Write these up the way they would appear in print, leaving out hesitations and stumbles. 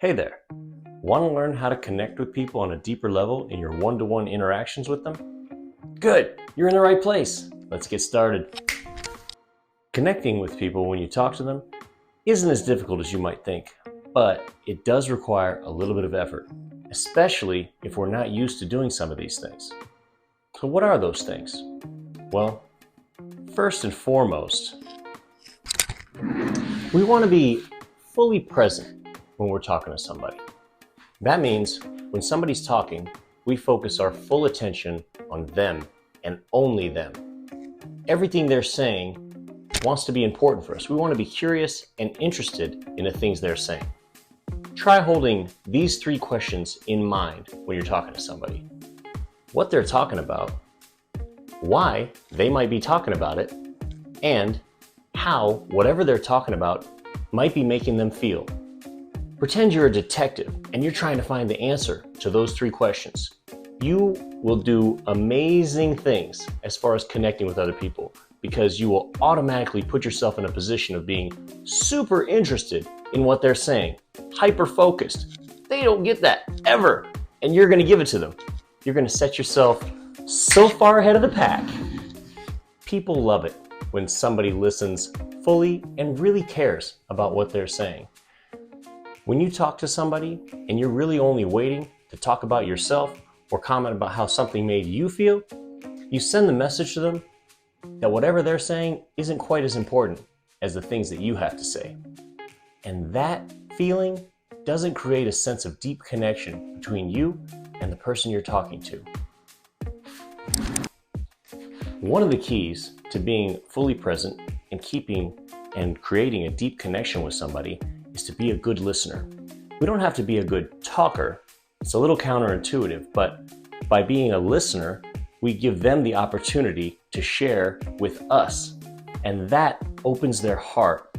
Hey there! Want to learn how to connect with people on a deeper level in your one-to-one interactions with them? Good! You're in the right place! Let's get started. Connecting with people when you talk to them isn't as difficult as you might think, but it does require a little bit of effort, especially if we're not used to doing some of these things. So what are those things? Well, first and foremost, we want to be fully present when we're talking to somebody. That means when somebody's talking, we focus our full attention on them and only them. Everything they're saying wants to be important for us. We want to be curious and interested in the things they're saying. Try holding these 3 questions in mind when you're talking to somebody. What they're talking about, why they might be talking about it, and how whatever they're talking about might be making them feel. Pretend you're a detective and you're trying to find the answer to those 3 questions. You will do amazing things as far as connecting with other people because you will automatically put yourself in a position of being super interested in what they're saying, hyper-focused. They don't get that ever, and you're going to give it to them. You're going to set yourself so far ahead of the pack. People love it when somebody listens fully and really cares about what they're saying. When you talk to somebody and you're really only waiting to talk about yourself or comment about how something made you feel, you send the message to them that whatever they're saying isn't quite as important as the things that you have to say. And that feeling doesn't create a sense of deep connection between you and the person you're talking to. One of the keys to being fully present and keeping and creating a deep connection with somebody is to be a good listener. We don't have to be a good talker. It's a little counterintuitive, but by being a listener, we give them the opportunity to share with us, and that opens their heart,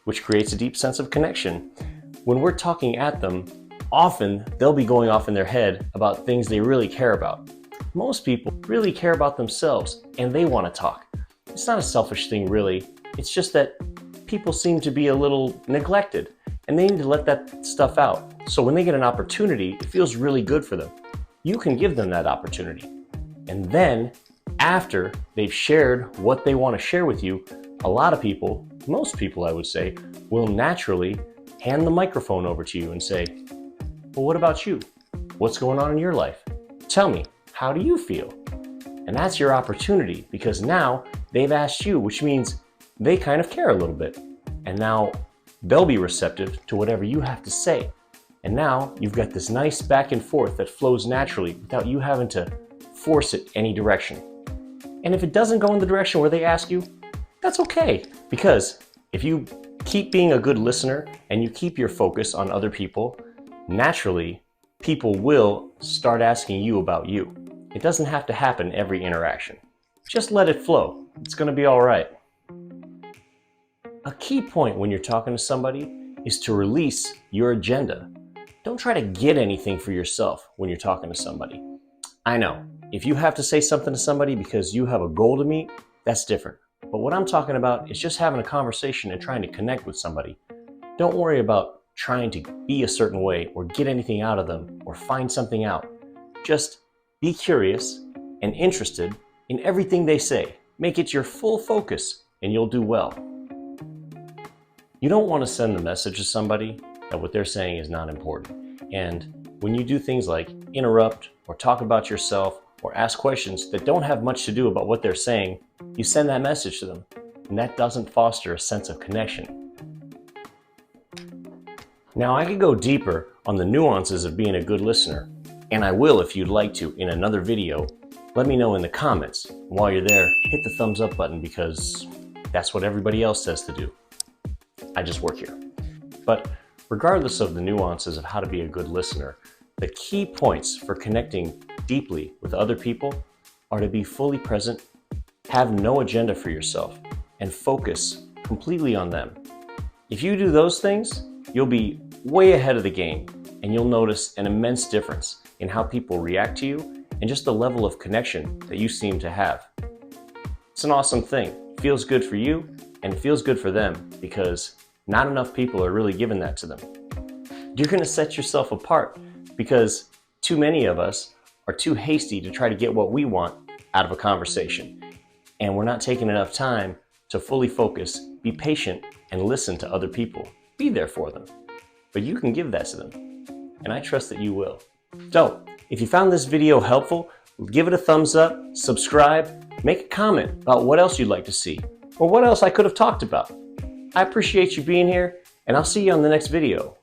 which creates a deep sense of connection. When we're talking at them, often they'll be going off in their head about things they really care about. Most people really care about themselves, and they want to talk. It's not a selfish thing, really. It's just that people seem to be a little neglected and they need to let that stuff out. So when they get an opportunity, it feels really good for them. You can give them that opportunity. And then after they've shared what they want to share with you, a lot of people, most people I would say, will naturally hand the microphone over to you and say, well, what about you? What's going on in your life? Tell me, how do you feel? And that's your opportunity because now they've asked you, which means they kind of care a little bit. And now they'll be receptive to whatever you have to say. And now you've got this nice back and forth that flows naturally without you having to force it any direction. And if it doesn't go in the direction where they ask you, that's okay. Because if you keep being a good listener and you keep your focus on other people, naturally, people will start asking you about you. It doesn't have to happen every interaction. Just let it flow. It's going to be all right. A key point when you're talking to somebody is to release your agenda. Don't try to get anything for yourself when you're talking to somebody. I know, if you have to say something to somebody because you have a goal to meet, that's different. But what I'm talking about is just having a conversation and trying to connect with somebody. Don't worry about trying to be a certain way or get anything out of them or find something out. Just be curious and interested in everything they say. Make it your full focus and you'll do well. You don't want to send the message to somebody that what they're saying is not important. And when you do things like interrupt or talk about yourself or ask questions that don't have much to do about what they're saying, you send that message to them. And that doesn't foster a sense of connection. Now, I could go deeper on the nuances of being a good listener, and I will if you'd like to in another video. Let me know in the comments. And while you're there, hit the thumbs up button because that's what everybody else says to do. I just work here. But regardless of the nuances of how to be a good listener, the key points for connecting deeply with other people are to be fully present, have no agenda for yourself, and focus completely on them. If you do those things, you'll be way ahead of the game, and you'll notice an immense difference in how people react to you and just the level of connection that you seem to have. It's an awesome thing. It feels good for you, and it feels good for them because not enough people are really giving that to them. you're going to set yourself apart, because too many of us are too hasty to try to get what we want out of a conversation. And we're not taking enough time to fully focus, be patient, and listen to other people. Be there for them. But you can give that to them. And I trust that you will. So, if you found this video helpful, give it a thumbs up, subscribe, make a comment about what else you'd like to see, or what else I could have talked about. I appreciate you being here, and I'll see you on the next video.